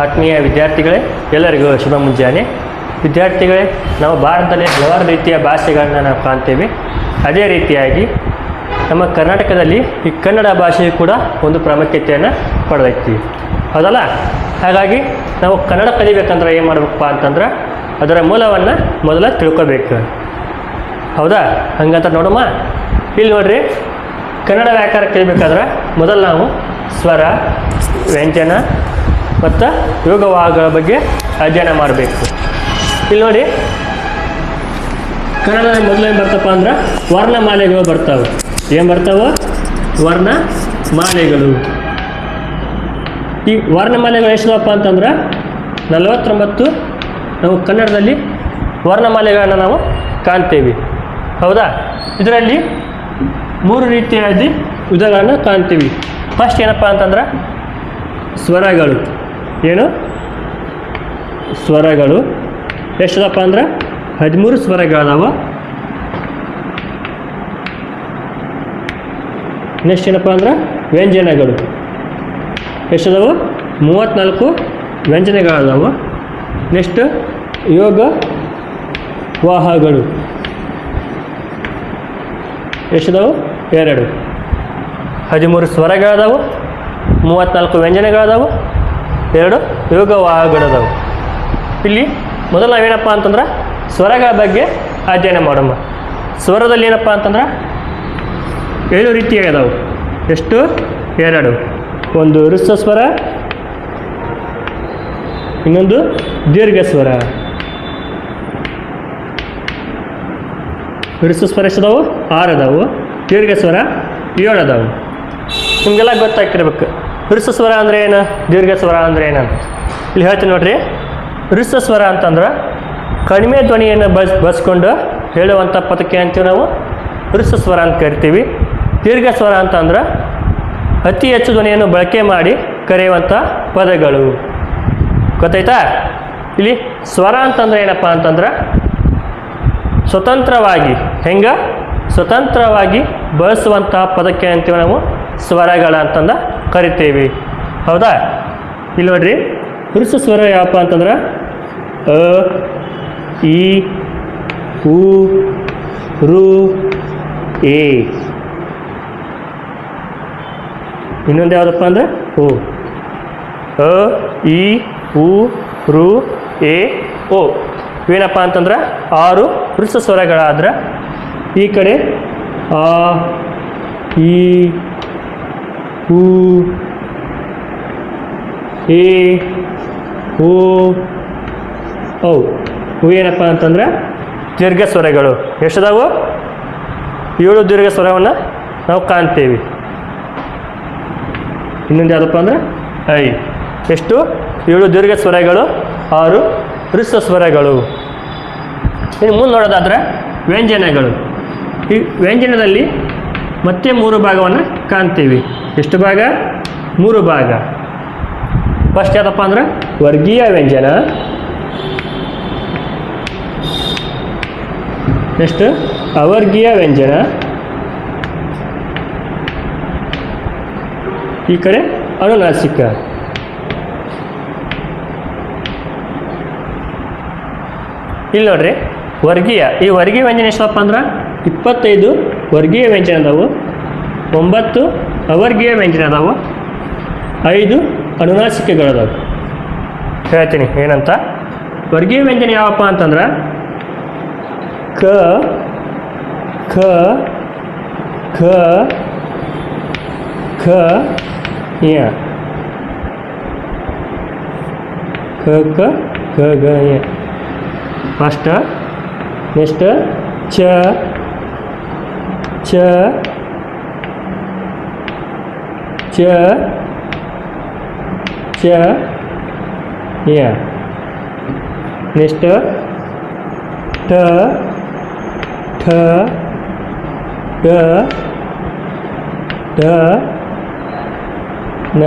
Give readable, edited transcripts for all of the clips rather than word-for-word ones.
ಆತ್ಮೀಯ ವಿದ್ಯಾರ್ಥಿಗಳೇ, ಎಲ್ಲರಿಗೂ ಶುಭ ಮುಂಜಾನೆ. ವಿದ್ಯಾರ್ಥಿಗಳೇ, ನಾವು ಭಾರತದಲ್ಲಿ ಹಲವಾರು ರೀತಿಯ ಭಾಷೆಗಳನ್ನ ನಾವು ಕಾಣ್ತೇವೆ. ಅದೇ ರೀತಿಯಾಗಿ ನಮ್ಮ ಕರ್ನಾಟಕದಲ್ಲಿ ಈ ಕನ್ನಡ ಭಾಷೆಯು ಕೂಡ ಒಂದು ಪ್ರಾಮುಖ್ಯತೆಯನ್ನು ಪಡೆದೈತಿ, ಹೌದಲ್ಲ? ಹಾಗಾಗಿ ನಾವು ಕನ್ನಡ ಕಲಿಬೇಕಂದ್ರೆ ಏನು ಮಾಡಬೇಕಪ್ಪ ಅಂತಂದ್ರೆ ಅದರ ಮೂಲವನ್ನು ಮೊದಲ ತಿಳ್ಕೊಬೇಕು, ಹೌದಾ? ಹಂಗಂತ ನೋಡಮ್ಮ, ಇಲ್ಲಿ ನೋಡ್ರಿ, ಕನ್ನಡ ವ್ಯಾಕರಣ ಕಲಿಬೇಕಾದ್ರೆ ಮೊದಲು ನಾವು ಸ್ವರ, ವ್ಯಂಜನ ಮತ್ತು ಯೋಗವಾಹಗಳ ಬಗ್ಗೆ ಅಧ್ಯಯನ ಮಾಡಬೇಕು. ಇಲ್ಲಿ ನೋಡಿ, ಕನ್ನಡದ ಮೊದಲು ಏನು ಬರ್ತಪ್ಪ ಅಂದ್ರೆ ವರ್ಣಮಾಲೆಗಳು ಬರ್ತಾವೆ. ಏನು ಬರ್ತಾವೆ? ವರ್ಣಮಾಲೆಗಳು. ಈ ವರ್ಣಮಾಲೆಗಳು ಎಷ್ಟಪ್ಪ ಅಂತಂದ್ರೆ 49 ನಾವು ಕನ್ನಡದಲ್ಲಿ ವರ್ಣಮಾಲೆಗಳನ್ನು ನಾವು ಕಾಣ್ತೇವೆ, ಹೌದಾ? ಇದರಲ್ಲಿ 3 ರೀತಿಯಾದ ವಿಧಗಳನ್ನು ಕಾಣ್ತೀವಿ. ಫಸ್ಟ್ ಏನಪ್ಪ ಅಂತಂದ್ರೆ ಸ್ವರಗಳು. ಏನು? ಸ್ವರಗಳು ಎಷ್ಟದಪ್ಪ ಅಂದ್ರೆ 13 ಸ್ವರಗಳದಾವ. ನೆಕ್ಸ್ಟ್ ಏನಪ್ಪ ಅಂದ್ರೆ ವ್ಯಂಜನಗಳು ಎಷ್ಟದಾವು? 34 ವ್ಯಂಜನಗಳದಾವು. ನೆಕ್ಸ್ಟ್ ಯೋಗ ವಾಹಗಳು ಎಷ್ಟದಾವು? 2. 13 ಸ್ವರಗಳದಾವು, 34 ವ್ಯಂಜನಗಳದಾವು, 2 ಯೋಗವಾಹಗಳದಾವು. ಇಲ್ಲಿ ಮೊದಲು ನಾವೇನಪ್ಪ ಅಂತಂದ್ರೆ ಸ್ವರಗಳ ಬಗ್ಗೆ ಅಧ್ಯಯನ ಮಾಡೋಣ. ಸ್ವರದಲ್ಲಿ ಏನಪ್ಪ ಅಂತಂದ್ರೆ 7 ರೀತಿಯಾಗದಾವು. ಎಷ್ಟು? 2. ಒಂದು ಹ್ರಸ್ವ ಸ್ವರ, ಇನ್ನೊಂದು ದೀರ್ಘ ಸ್ವರ. ಹ್ರಸ್ವ ಸ್ವರ ಎಷ್ಟದಾವು? 6 ಅದಾವು. ದೀರ್ಘ ಸ್ವರ 7 ಅದಾವು. ನಿಮಗೆಲ್ಲ ಗೊತ್ತಾಗ್ತಿರ್ಬೇಕು ಹ್ರಸ್ವ ಸ್ವರ ಅಂದರೆ ಏನು, ದೀರ್ಘ ಸ್ವರ ಅಂದರೆ ಏನಂತ. ಇಲ್ಲಿ ಹೇಳ್ತೀನಿ ನೋಡ್ರಿ. ಹ್ರಸ್ವ ಸ್ವರ ಅಂತಂದ್ರೆ ಕಡಿಮೆ ಧ್ವನಿಯನ್ನು ಬಳಸ್ಕೊಂಡು ಹೇಳುವಂಥ ಪದಕ್ಕೆ ಅಂತೀವಿ ನಾವು ಹ್ರಸ್ವ ಸ್ವರ ಅಂತ ಕರಿತೀವಿ. ದೀರ್ಘ ಸ್ವರ ಅಂತಂದ್ರೆ ಅತಿ ಹೆಚ್ಚು ಧ್ವನಿಯನ್ನು ಬಳಕೆ ಮಾಡಿ ಕರೆಯುವಂಥ ಪದಗಳು. ಗೊತ್ತಾಯ್ತಾ? ಇಲ್ಲಿ ಸ್ವರ ಅಂತಂದ್ರೆ ಏನಪ್ಪ ಅಂತಂದ್ರೆ ಸ್ವತಂತ್ರವಾಗಿ, ಸ್ವತಂತ್ರವಾಗಿ ಬಳಸುವಂಥ ಪದಕ್ಕೆ ಅಂತೀವಿ ನಾವು ಸ್ವರಗಳ ಅಂತಂದ ಕರಿತೇವೆ, ಹೌದಾ? ಇಲ್ಲಿ ನೋಡ್ರಿ, ಹ್ರಸ್ವ ಸ್ವರ ಯಾವಪ್ಪ ಅಂತಂದ್ರೆ ಅ, ಈ, ಉ, ರು, ಎ. ಇನ್ನೊಂದು ಯಾವುದಪ್ಪ ಅಂದ್ರೆ ಓ. ಅ, ಈ, ಉ, ರು, ಎ, ಓ. ಇವೇನಪ್ಪ ಅಂತಂದ್ರೆ 6 ಹ್ರಸ್ವ ಸ್ವರಗಳಾದ್ರೆ ಈ ಕಡೆ ಆ, ಈ, ಉ, ಎ, ಓ, ಔ. ಇವೇನಪ್ಪ ಅಂತಂದ್ರೆ ದೀರ್ಘ ಸ್ವರಗಳು. ಎಷ್ಟದಾವು? 7 ದೀರ್ಘ ಸ್ವರವನ್ನು ನಾವು ಕಾಣ್ತೇವೆ. ಇನ್ನೊಂದು ಯಾವುದಪ್ಪ ಅಂದ್ರೆ ಐ. ಎಷ್ಟು? 7 ದೀರ್ಘ ಸ್ವರಗಳು, 6 ಹ್ರಸ್ವ ಸ್ವರಗಳು. ಇನ್ನು ಮುಂದೆ ನೋಡೋದಾದ್ರೆ ವ್ಯಂಜನಗಳು. ಈ ವ್ಯಂಜನದಲ್ಲಿ ಮತ್ತೆ 3 ಭಾಗವನ್ನು ಕಾಣ್ತೀವಿ. ಎಷ್ಟು ಭಾಗ? 3 ಭಾಗ. ಫಸ್ಟ್ ಯಾವುದಪ್ಪ ಅಂದ್ರೆ ವರ್ಗೀಯ ವ್ಯಂಜನ. ನೆಕ್ಸ್ಟ್ ಅವರ್ಗೀಯ ವ್ಯಂಜನ. ಈ ಕಡೆ ಅನುನಾಸಿಕ. ಇಲ್ಲಿ ನೋಡ್ರಿ, ವರ್ಗೀಯ. ಈ ವರ್ಗೀಯ ವ್ಯಂಜನ ಎಷ್ಟಪ್ಪ ಅಂದ್ರೆ 25 ವರ್ಗೀಯ ವ್ಯಂಜನ ಅದಾವು, 9 ಅವರ್ಗೀಯ ವ್ಯಂಜನ ಅದಾವು, 5 ಅನುನಾಸಿಕಗಳದಾವು. ಹೇಳ್ತೀನಿ ಏನಂತ. ವರ್ಗೀಯ ವ್ಯಂಜನ ಯಾವಪ್ಪ ಅಂತಂದ್ರೆ ಕ, ಖ, ಖ, ಖ, ಯ. ಕ, ಕ, ಗ, ಗ, ಯ. ಫಸ್ಟ್. ನೆಕ್ಸ್ಟ್ ಚ, ಚ, ಚ, ಚ, ಯ. ನೆಕ್ಸ್ಟ್ ಠ, ಠ, ಡ, ಡ, ನ.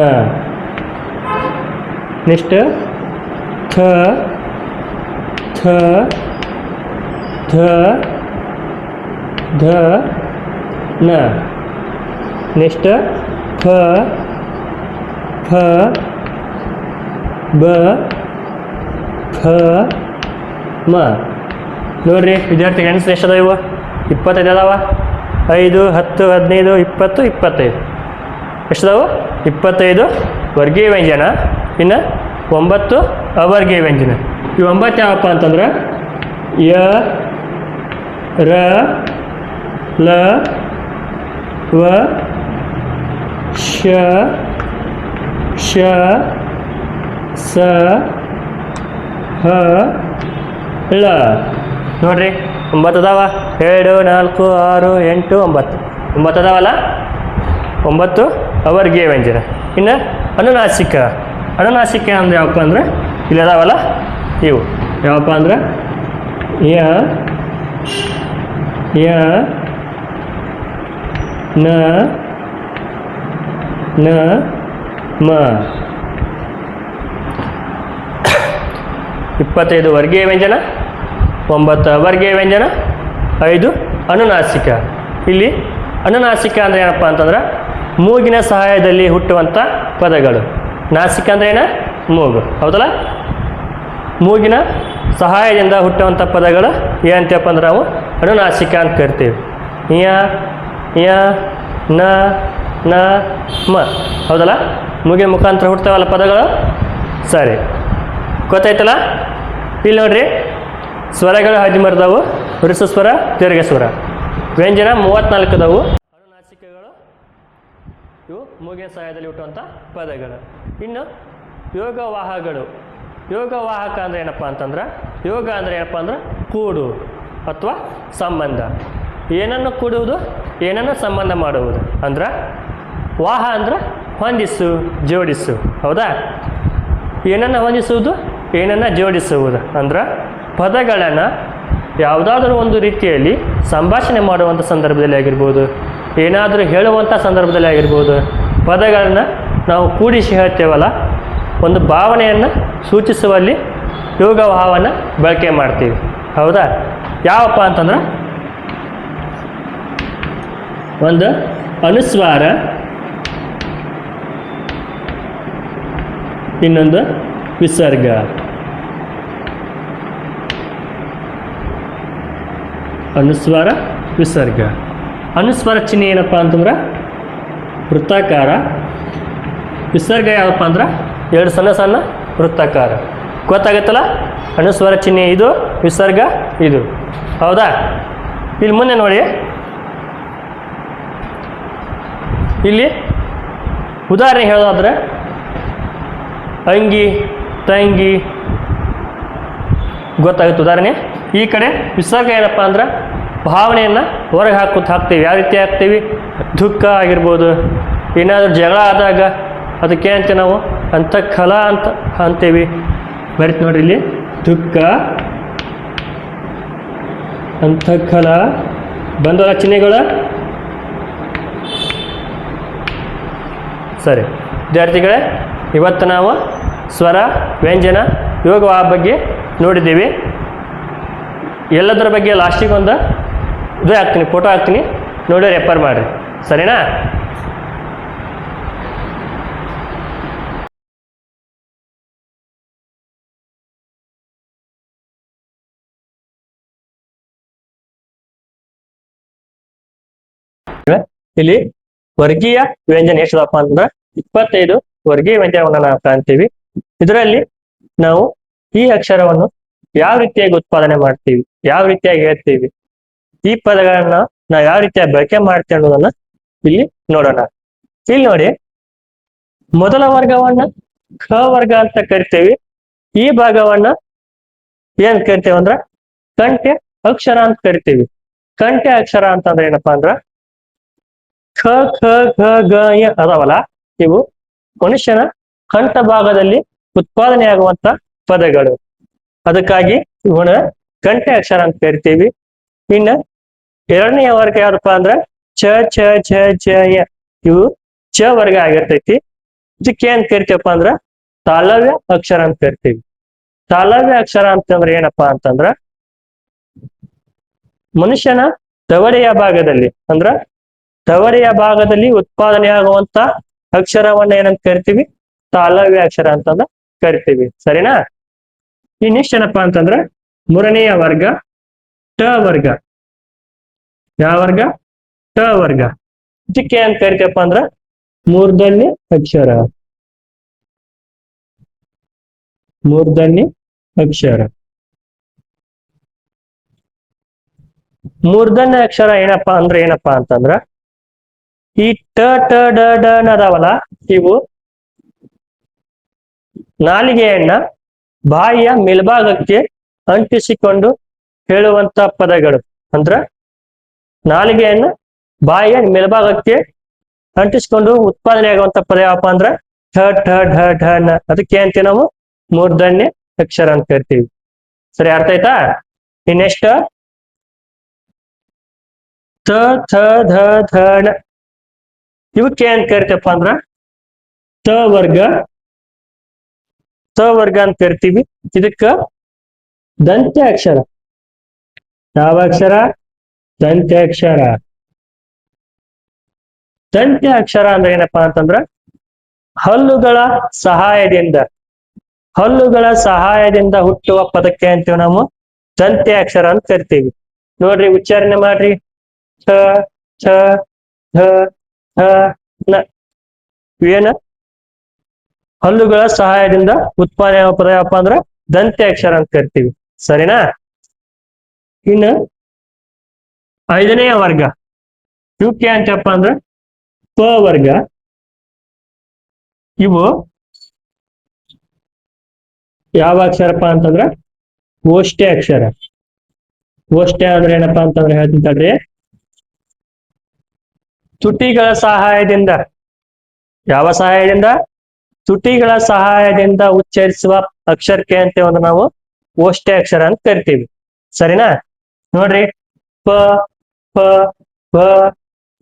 ನೆಕ್ಸ್ಟ್ ಥ, ಥ, ಧ, ಧ, ನ. ನೆಕ್ಸ್ಟ್ ಫ, ಫ, ಫ, ಬ ಫ ಮ. ನೋಡ್ರಿ ವಿದ್ಯಾರ್ಥಿಗಳು ಎಣಿಸ್ರಿ ಎಷ್ಟು ಅದಾವ ಇವು? 25 ಅದಾವ. 5 10 15 20 25 ಎಷ್ಟದಾವು? 25 ವರ್ಗೀಯ ವ್ಯಂಜನ, ಇನ್ನು 9 ಅವರ್ಗೀಯ ವ್ಯಂಜನ. ಈ 9 ಯಾವಪ್ಪ ಅಂತಂದ್ರೆ ಯ ರ ಲ ವ ಶ ಶ ಸ ಹ ಳ. ನೋಡ್ರಿ 9 ಅದಾವ. 2 4 6 8 9 9 ಅದಾವಲ್ಲ. 9 ಅವರ್ಗೀಯ ವ್ಯಂಜನ. ಇನ್ನು ಅನುನಾಸಿಕ. ಅನುನಾಸಿಕ ಅಂದ್ರೆ ಯಾವಪ್ಪ ಅಂದ್ರೆ ಇಲ್ಲಿ ಅದಾವಲ್ಲ ಇವು ಯಾವಪ್ಪ ಅಂದ್ರೆ ಯ ಯ ನ ನ ಮ. 25 ವರ್ಗೀಯ ವ್ಯಂಜನ, 9 ಅವರ್ಗೀಯ ವ್ಯಂಜನ, 5 ಅನುನಾಸಿಕ. ಇಲ್ಲಿ ಅನುನಾಸಿಕ ಅಂದರೆ ಏನಪ್ಪ ಅಂತಂದ್ರೆ ಮೂಗಿನ ಸಹಾಯದಲ್ಲಿ ಹುಟ್ಟುವಂಥ ಪದಗಳು. ನಾಸಿಕ ಅಂದ್ರೆ ಏನ? ಮೂಗು, ಹೌದಲ್ಲ? ಮೂಗಿನ ಸಹಾಯದಿಂದ ಹುಟ್ಟುವಂಥ ಪದಗಳು ಏನಂತಪ್ಪ ಅಂದ್ರೆ ನಾವು ಅನುನಾಸಿಕ ಅಂತ ಕರಿತೀವಿ. ಯ ಯ ನ ನ ಮ, ಹೌದಲ್ಲ? ಮೂಗಿನ ಮುಖಾಂತರ ಹುಟ್ಟುತ್ತಾವಲ್ಲ ಪದಗಳು. ಸರಿ, ಗೊತ್ತಾಯ್ತಲ್ಲ? ಇಲ್ಲಿ ನೋಡ್ರಿ ಸ್ವರಗಳು 13 ಅದಾವು. ವೃಷ ಸ್ವರ, ದೀರ್ಘ ಸ್ವರ. ವ್ಯಂಜನ 34 ಅದಾವು. ಅನುನಾಸಿಕಗಳು ಇವು ಮೂಗಿನ ಸಹಾಯದಲ್ಲಿ ಹುಟ್ಟುವಂಥ ಪದಗಳು. ಇನ್ನು ಯೋಗವಾಹಗಳು. ಯೋಗವಾಹಕ ಅಂದರೆ ಏನಪ್ಪ ಅಂತಂದ್ರೆ ಯೋಗ ಅಂದರೆ ಏನಪ್ಪ ಅಂದ್ರೆ ಕೂಡು ಅಥವಾ ಸಂಬಂಧ. ಏನನ್ನು ಕೂಡುವುದು, ಏನನ್ನು ಸಂಬಂಧ ಮಾಡುವುದು. ಅಂದ್ರೆ ವಾಹ ಅಂದ್ರೆ ಹೊಂದಿಸು, ಜೋಡಿಸು, ಹೌದಾ? ಏನನ್ನು ಹೊಂದಿಸುವುದು, ಏನನ್ನು ಜೋಡಿಸುವುದು ಅಂದ್ರೆ ಪದಗಳನ್ನು ಯಾವುದಾದ್ರೂ ಒಂದು ರೀತಿಯಲ್ಲಿ ಸಂಭಾಷಣೆ ಮಾಡುವಂಥ ಸಂದರ್ಭದಲ್ಲಿ ಆಗಿರ್ಬೋದು, ಏನಾದರೂ ಹೇಳುವಂಥ ಸಂದರ್ಭದಲ್ಲಿ ಆಗಿರ್ಬೋದು, ಪದಗಳನ್ನು ನಾವು ಕೂಡಿಸಿ ಹೇಳ್ತೇವಲ್ಲ, ಒಂದು ಭಾವನೆಯನ್ನು ಸೂಚಿಸುವಲ್ಲಿ ಯೋಗವಾಹವನ್ನು ಬಳಕೆ ಮಾಡ್ತೀವಿ, ಹೌದಾ? ಯಾವಪ್ಪ ಅಂತಂದ್ರೆ ಒಂದು ಅನುಸ್ವಾರ, ಇನ್ನೊಂದು ವಿಸರ್ಗ. ಅನುಸ್ವಾರ, ವಿಸರ್ಗ. ಅನುಸ್ವಾರ ಚಿಹ್ನೆ ಏನಪ್ಪ ಅಂತಂದ್ರೆ ವೃತ್ತಾಕಾರ. ವಿಸರ್ಗ ಯಾವಪ್ಪ ಅಂದ್ರೆ 2 ಸಣ್ಣ ಸಣ್ಣ ವೃತ್ತಾಕಾರ. ಗೊತ್ತಾಗತ್ತಲ್ಲ? ಅನುಸ್ವಾರ ಚಿಹ್ನೆ ಇದು, ವಿಸರ್ಗ ಇದು, ಹೌದಾ? ಇಲ್ಲಿ ಮುಂದೆ ನೋಡಿ, ಇಲ್ಲಿ ಉದಾಹರಣೆ ಹೇಳೋದಾದ್ರೆ ಅಂಗಿ, ತಂಗಿ, ಗೊತ್ತಾಗುತ್ತೆ ಉದಾಹರಣೆ. ಈ ಕಡೆ ವಿಸರ್ಗ ಏನಪ್ಪ ಅಂದ್ರೆ ಭಾವನೆಯನ್ನು ಹೊರಗೆ ಹಾಕ್ತೀವಿ. ಯಾವ ರೀತಿ ಹಾಕ್ತೀವಿ? ದುಃಖ ಆಗಿರ್ಬೋದು, ಏನಾದರೂ ಜಗಳ ಆದಾಗ ಅದಕ್ಕೆ ಅಂತೀವಿ ನಾವು ಅಂತಃಕಲ ಅಂತ ಅಂತೀವಿ. ಬರೀತಿ ನೋಡ್ರಿ ಇಲ್ಲಿ ದುಃಖ, ಅಂತಃಕಲ ಬಂದವಲ್ಲ ಚಿಹ್ನೆಗಳು. ಸರಿ ವಿದ್ಯಾರ್ಥಿಗಳೇ, ಇವತ್ತು ನಾವು ಸ್ವರ, ವ್ಯಂಜನ, ಯೋಗವಾಹ ಬಗ್ಗೆ ನೋಡಿದ್ದೀವಿ. ಎಲ್ಲದರ ಬಗ್ಗೆ ಲಾಸ್ಟಿಗೆ ಒಂದು ಇದು ಹಾಕ್ತೀನಿ, ಫೋಟೋ ಹಾಕ್ತೀನಿ, ನೋಡಿ ರೆಫರ್ ಮಾಡಿರಿ, ಸರಿನಾ? ಇಲ್ಲಿ ವರ್ಗೀಯ ವ್ಯಂಜನ ಎಷ್ಟಪ್ಪ ಅಂತಂದ್ರೆ 25 ವರ್ಗೀಯ ವ್ಯಂಜನವನ್ನು ನಾವು ಕಾಣ್ತೀವಿ. ಇದರಲ್ಲಿ ನಾವು ಈ ಅಕ್ಷರವನ್ನು ಯಾವ ರೀತಿಯಾಗಿ ಉತ್ಪಾದನೆ ಮಾಡ್ತೀವಿ, ಯಾವ ರೀತಿಯಾಗಿ ಹೇಳ್ತೀವಿ, ಈ ಪದಗಳನ್ನ ನಾವು ಯಾವ ರೀತಿಯಾಗಿ ಬಳಕೆ ಮಾಡ್ತೀವಿ ಅನ್ನೋದನ್ನ ಇಲ್ಲಿ ನೋಡೋಣ. ಇಲ್ಲಿ ನೋಡಿ, ಮೊದಲ ವರ್ಗವನ್ನ ಖ ವರ್ಗ ಅಂತ ಕರಿತೀವಿ. ಈ ಭಾಗವನ್ನ ಏನ್ ಕರಿತೀವಿ ಅಂದ್ರ ಕಂಠ್ಯ ಅಕ್ಷರ ಅಂತ ಕರಿತೀವಿ. ಕಂಠ್ಯ ಅಕ್ಷರ ಅಂತಂದ್ರೆ ಏನಪ್ಪಾ ಅಂದ್ರ ಖ ಖ ಘ ಗ ಯ ಅದಾವಲ್ಲ, ಇವು ಮನುಷ್ಯನ ಕಂಠ ಭಾಗದಲ್ಲಿ ಉತ್ಪಾದನೆಯಾಗುವಂತ ಪದಗಳು. ಅದಕ್ಕಾಗಿ ಇವನ ಕಂಠ್ಯ ಅಕ್ಷರ ಅಂತ ಕರಿತೀವಿ. ಇನ್ನು ಎರಡನೆಯ ವರ್ಗ ಯಾವ್ದಪ್ಪ ಅಂದ್ರ ಚ ಛ ಛ ಛ ಯ, ಇವು ಚ ವರ್ಗ ಆಗಿರ್ತೈತಿ. ಇದಕ್ಕೆ ಏನ್ ಕರಿತೀವಪ್ಪ ಅಂದ್ರ ತಾಲವ್ಯ ಅಕ್ಷರ ಅಂತ ಕರಿತೀವಿ. ತಾಲವ್ಯ ಅಕ್ಷರ ಅಂತಂದ್ರೆ ಏನಪ್ಪಾ ಅಂತಂದ್ರ ಮನುಷ್ಯನ ದವಡೆಯ ಭಾಗದಲ್ಲಿ ಅಂದ್ರ ದವಡೆಯ ಭಾಗದಲ್ಲಿ ಉತ್ಪಾದನೆ ಆಗುವಂತ ಅಕ್ಷರವನ್ನ ಏನಂತ ಕರಿತೀವಿ? ತಾಲವ್ಯ ಅಕ್ಷರ ಅಂತಂದ ಕರಿತೀವಿ. ಸರಿನಾ? ಇನ್ನೆಷ್ಟೇನಪ್ಪಾ ಅಂತಂದ್ರೆ ಮೂರನೆಯ ವರ್ಗ ಟ ವರ್ಗ. ಯಾವ ವರ್ಗ? ಟ ವರ್ಗ. ಇದಕ್ಕೆ ಏನ್ ಕರಿತೀವಪ್ಪ ಅಂದ್ರ ಮೂರ್ಧನ್ಯ ಅಕ್ಷರ. ಮೂರ್ಧನ್ಯ ಅಕ್ಷರ. ಮೂರ್ಧನ್ಯ ಅಕ್ಷರ ಏನಪ್ಪಾ ಅಂತಂದ್ರ ಈ ಟ ಟ ಡ ಡ ಅದಾವಲ್ಲ, ಇವು ನಾಲಿಗೆಯನ್ನ ಬಾಯಿಯ ಮೇಲ್ಭಾಗಕ್ಕೆ ಅಂಟಿಸಿಕೊಂಡು ಹೇಳುವಂತ ಪದಗಳು. ಅಂದ್ರ ನಾಲಿಗೆಯನ್ನ ಬಾಯಿಯ ಮೇಲ್ಭಾಗಕ್ಕೆ ಅಂಟಿಸಿಕೊಂಡು ಉತ್ಪಾದನೆ ಆಗುವಂತ ಪದ ಯಾವಪ್ಪ ಅಂದ್ರ ಠ ಠ ಢ ಢ ನ. ಅದಕ್ಕೆ ಅಂತೀವಿ ನಾವು ಮೂರ್ಧನ್ಯ ಅಕ್ಷರ ಅಂತ ಕರಿತೀವಿ. ಸರಿ, ಅರ್ಥ ಆಯ್ತಾ? ಇನ್ನೆಷ್ಟ ಥ ಥ ಧ ಧ ಣ. ಇವಕ್ಕೆ ಏನ್ ಕರಿತಪ್ಪ ಅಂದ್ರ ತ ವರ್ಗ. ತ ವರ್ಗ ಅಂತ ಕರಿತೀವಿ. ಇದಕ್ಕ ದಂತ್ಯ ಅಕ್ಷರ. ಯಾವ ಅಕ್ಷರ? ದಂತ್ಯ ಅಕ್ಷರ. ದಂತ್ಯ ಅಕ್ಷರ ಅಂದ್ರೆ ಏನಪ್ಪಾ ಅಂತಂದ್ರ ಹಲ್ಲುಗಳ ಸಹಾಯದಿಂದ ಹುಟ್ಟುವ ಪದಕ್ಕೆ ಅಂತೀವಿ ನಾವು ದಂತ್ಯ ಅಕ್ಷರ ಅಂತ ಕರಿತೀವಿ. ನೋಡ್ರಿ, ಉಚ್ಚಾರಣೆ ಮಾಡ್ರಿ. ಛ ಛ ಧ ಧ ನ. ಇವೇನ ಹಲ್ಲುಗಳ ಸಹಾಯದಿಂದ ಉತ್ಪಾದನೆ ಆಗೋ ಪದ ಯಾವಪ್ಪ ಅಂದ್ರ ದಂತ್ಯ ಅಕ್ಷರ ಅಂತ ಕರಿತೀವಿ. ಸರಿನಾ? ಇನ್ನು ಐದನೆಯ ವರ್ಗ ಇವಕ್ಕೆ ಅಂತಪ್ಪ ಅಂದ್ರ ಪ ವರ್ಗ. ಇವು ಯಾವ ಅಕ್ಷರಪ್ಪ ಅಂತಂದ್ರ ಓಷ್ಟೆ ಅಕ್ಷರ. ಓಷ್ಟೆ ಅಂದ್ರೆ ಏನಪ್ಪಾ ಅಂತಂದ್ರೆ ಹೇಳ್ತೀನಿ ತಡ್ರಿ. ತುಟಿಗಳ ಸಹಾಯದಿಂದ, ಯಾವ ಸಹಾಯದಿಂದ? ತುಟಿಗಳ ಸಹಾಯದಿಂದ ಉಚ್ಚರಿಸುವ ಅಕ್ಷರಕ್ಕೆ ಅಂತೇವೆ ನಾವು ಓಷ್ಟೆ ಅಕ್ಷರ ಅಂತ ಕರಿತೀವಿ. ಸರಿನಾ? ನೋಡ್ರಿ, ಪ ಪ ಪ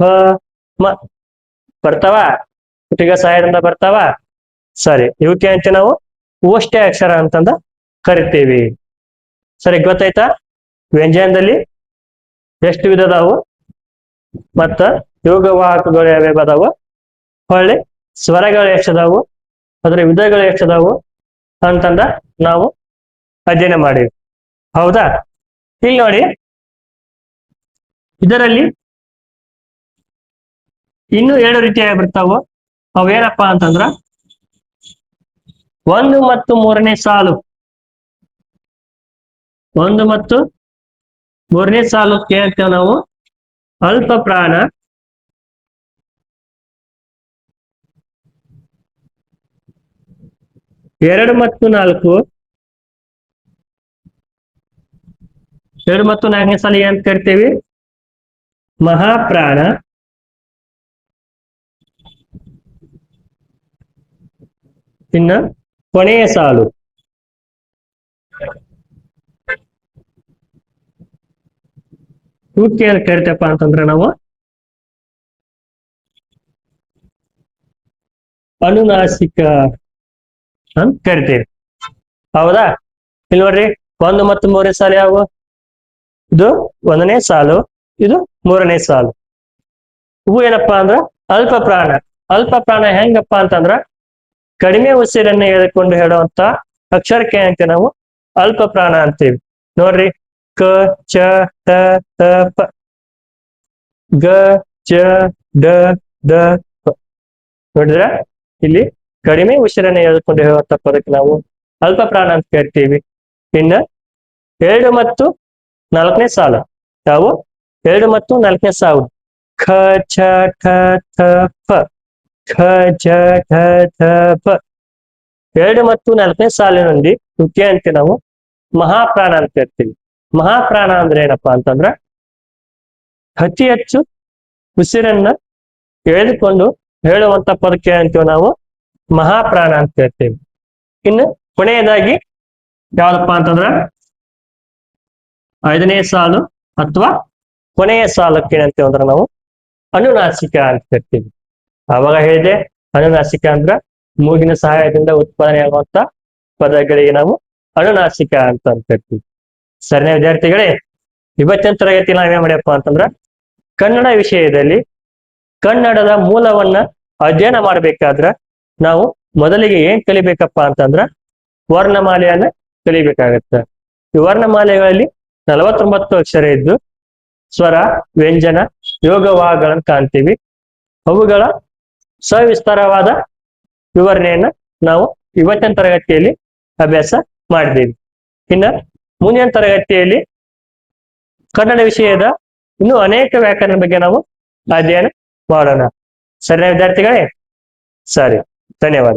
ಪ ಮ ಬರ್ತಾವ, ತುಟಿಗಳ ಸಹಾಯದಿಂದ ಬರ್ತಾವ. ಸರಿ, ಇವಕ್ಕೆ ಅಂತ ನಾವು ಓಷ್ಟೆ ಅಕ್ಷರ ಅಂತಂದ ಕರಿತೀವಿ. ಸರಿ, ಗೊತ್ತಾಯ್ತಾ? ವ್ಯಂಜನದಲ್ಲಿ ಎಷ್ಟು ವಿಧ ಅದಾವು, ಮತ್ತ ಯೋಗವಾಹಕಗಳು ಯಾವ್ಯಾವ ಅದಾವು, ಹೊಳ್ಳಿ ಸ್ವರಗಳು ಎಷ್ಟದಾವು, ಅದ್ರ ವಿಧಗಳು ಎಷ್ಟದಾವು ಅಂತಂದ ನಾವು ಅಧ್ಯಯನ ಮಾಡಿವಿ. ಹೌದಾ? ಇಲ್ಲಿ ನೋಡಿ, ಇದರಲ್ಲಿ ಇನ್ನು 2 ರೀತಿಯಾಗಿ ಬರ್ತಾವು. ಅವೇನಪ್ಪಾ ಅಂತಂದ್ರ 1 ಮತ್ತು 3ನೇ ಸಾಲು. 1 ಮತ್ತು 3ನೇ ಸಾಲಕ್ಕೆ ಅಂತೇವೆ ನಾವು ಅಲ್ಪ ಪ್ರಾಣ, ಎರಡು ಮತ್ತು 4ನೇ ಸಾಲ ಏನ್ ಕರಿತೇವಿ ಮಹಾಪ್ರಾಣ. ಇನ್ನ ಕೊನೆಯ ಸಾಲು ಇವಕ್ಕೆ ಏನ್ ಕರಿತಪ್ಪ ಅಂತಂದ್ರೆ ನಾವು ಅನುನಾಸಿಕ ಅಂತ ಕರಿತೇವೆ. ಹೌದಾ? ಇಲ್ಲಿ ನೋಡ್ರಿ, 1 ಮತ್ತು 3ನೇ ಸಾಲು ಯಾವ? ಇದು 1ನೇ ಸಾಲು, ಇದು 3ನೇ ಸಾಲು. ಇವು ಏನಪ್ಪಾ ಅಂದ್ರ ಅಲ್ಪ ಪ್ರಾಣ. ಅಲ್ಪ ಪ್ರಾಣ ಹೆಂಗಪ್ಪ ಅಂತಂದ್ರ ಕಡಿಮೆ ಉಸಿರನ್ನ ಎಳೆದುಕೊಂಡು ಹೇಳುವಂತ ಅಕ್ಷರಕ್ಕೆ ಅಂತ ನಾವು ಅಲ್ಪ ಪ್ರಾಣ ಅಂತೀವಿ. ನೋಡ್ರಿ, ಕ ಚ ಟ ತ ಪ, ಗ ಚ ಡ ದ ಪ. ನೋಡಿದ್ರ, ಇಲ್ಲಿ ಕಡಿಮೆ ಉಸಿರನ್ನ ಎಳೆದುಕೊಂಡು ಹೇಳುವಂತ ಪದಕ್ಕೆ ನಾವು ಅಲ್ಪ ಪ್ರಾಣ ಅಂತ ಕರಿತೀವಿ. ಇನ್ನ 2 ಮತ್ತು 4ನೇ ಸಾಲು ಯಾವ? 2 ಮತ್ತು 4ನೇ ಸಾಲು ಖ ಛ ಠ ಥ ಪ, ಖ ಛ ಠ ಥ ಪ. 2 ಮತ್ತು 4ನೇ ಸಾಲಿನಲ್ಲಿ ಮುಖ್ಯ ಅಂತ ನಾವು ಮಹಾಪ್ರಾಣ ಅಂತ ಕರಿತೀವಿ. ಮಹಾಪ್ರಾಣ ಅಂದ್ರೆ ಏನಪ್ಪಾ ಅಂತಂದ್ರ ಅತಿ ಹೆಚ್ಚು ಉಸಿರನ್ನ ಎಳೆದುಕೊಂಡು ಹೇಳುವಂತ ಪದಕ್ಕೆ ಅಂತೀವಿ ನಾವು ಮಹಾಪ್ರಾಣ ಅಂತ ಕರಿತೀವಿ. ಇನ್ನು ಕೊನೆಯದಾಗಿ ಯಾವ್ದಪ್ಪ ಅಂತಂದ್ರ 5ನೇ ಸಾಲು ಅಥವಾ ಕೊನೆಯ ಸಾಲಕ್ಕೆ ಏನಂತೀವಿ ಅಂದ್ರೆ ನಾವು ಅನುನಾಸಿಕ ಅಂತ ಕರಿತೀವಿ. ಆವಾಗ ಹೇಳಿದೆ, ಅನುನಾಸಿಕ ಅಂದ್ರ ಮೂಗಿನ ಸಹಾಯದಿಂದ ಉತ್ಪಾದನೆ ಆಗುವಂತ ಪದಗಳಿಗೆ ನಾವು ಅನುನಾಸಿಕ ಅಂತ ಕರಿತೀವಿ. ಸರಿನಾ ವಿದ್ಯಾರ್ಥಿಗಳೇ? ಇವತ್ತಿನ ತರಗತಿ ನಾವೇನ್ ಮಾಡ್ಯಪ್ಪ ಅಂತಂದ್ರ ಕನ್ನಡ ವಿಷಯದಲ್ಲಿ ಕನ್ನಡದ ಮೂಲವನ್ನ ಅಧ್ಯಯನ ಮಾಡ್ಬೇಕಾದ್ರ ನಾವು ಮೊದಲಿಗೆ ಏನ್ ಕಲಿಬೇಕಪ್ಪ ಅಂತಂದ್ರ ವರ್ಣಮಾಲೆಯನ್ನ ಕಲಿಬೇಕಾಗತ್ತೆ. ಈ ವರ್ಣಮಾಲೆಗಳಲ್ಲಿ 49 ಅಕ್ಷರ ಇದ್ದು ಸ್ವರ, ವ್ಯಂಜನ, ಯೋಗವಾಹಗಳನ್ನು ಕಾಣ್ತೀವಿ. ಅವುಗಳ ಸವಿಸ್ತಾರವಾದ ವಿವರಣೆಯನ್ನ ನಾವು ಇವತ್ತಿನ ತರಗತಿಯಲ್ಲಿ ಅಭ್ಯಾಸ ಮಾಡಿದ್ದೀವಿ. ಇನ್ನ ಮುಂದಿನ ತರಗತಿಯಲ್ಲಿ ಕನ್ನಡ ವಿಷಯದ ಇನ್ನೂ ಅನೇಕ ವ್ಯಾಕರಣ ಬಗ್ಗೆ ನಾವು ಅಧ್ಯಯನ ಮಾಡೋಣ. ಸರಿನಾ ವಿದ್ಯಾರ್ಥಿಗಳೇ? ಸರಿ, ಧನ್ಯವಾದ.